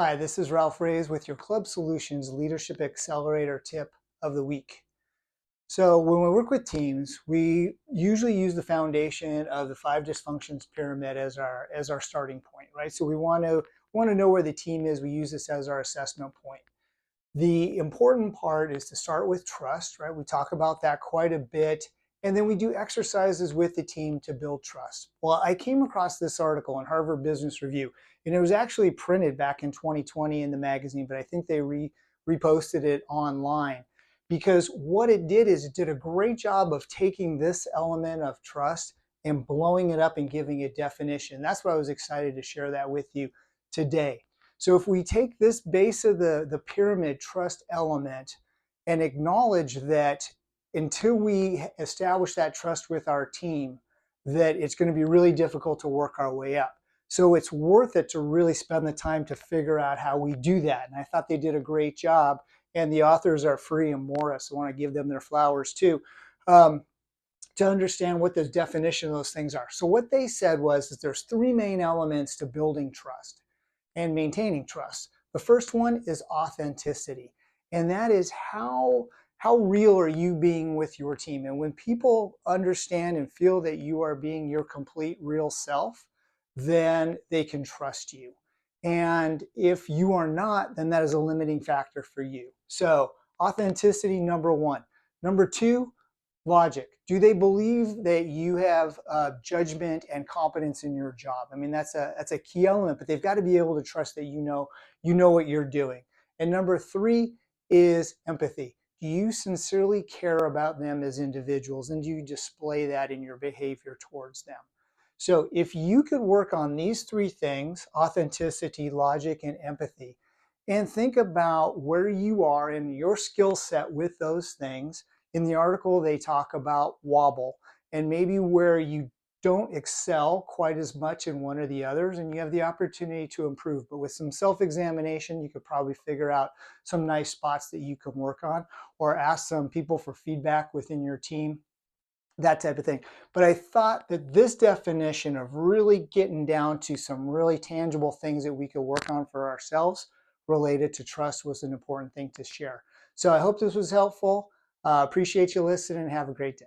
Hi, this is Ralph Rays with your Club Solutions Leadership Accelerator tip of the week. So when we work with teams, we usually use the foundation of the 5 dysfunctions pyramid as our starting point, right? So we want to know where the team is. We use this as our assessment point. The important part is to start with trust, right? We talk about that quite a bit. And then we do exercises with the team to build trust. Well, I came across this article in Harvard Business Review, and it was actually printed back in 2020 in the magazine, but I think they reposted it online because what it did is it did a great job of taking this element of trust and blowing it up and giving it definition. That's why I was excited to share that with you today. So if we take this base of the pyramid trust element and acknowledge that until we establish that trust with our team, that it's going to be really difficult to work our way up. So it's worth it to really spend the time to figure out how we do that. And I thought they did a great job. And the authors are Frei and Morriss. I want to give them their flowers too. To understand what the definition of those things are. So what they said was that there's 3 main elements to building trust and maintaining trust. The first one is authenticity, and that is how real are you being with your team? And when people understand and feel that you are being your complete real self, then they can trust you. And if you are not, then that is a limiting factor for you. So authenticity, number 1. Number 2, logic. Do they believe that you have judgment and competence in your job? I mean, that's a key element, but they've got to be able to trust that you know what you're doing. And number 3 is empathy. Do you sincerely care about them as individuals, and do you display that in your behavior towards them? So if you could work on these 3 things, authenticity, logic, and empathy, and think about where you are in your skill set with those things. In the article, they talk about wobble and maybe where you don't excel quite as much in one or the others, and you have the opportunity to improve. But with some self-examination, you could probably figure out some nice spots that you can work on, or ask some people for feedback within your team, that type of thing. But I thought that this definition of really getting down to some really tangible things that we could work on for ourselves related to trust was an important thing to share. So I hope this was helpful. Appreciate you listening and have a great day.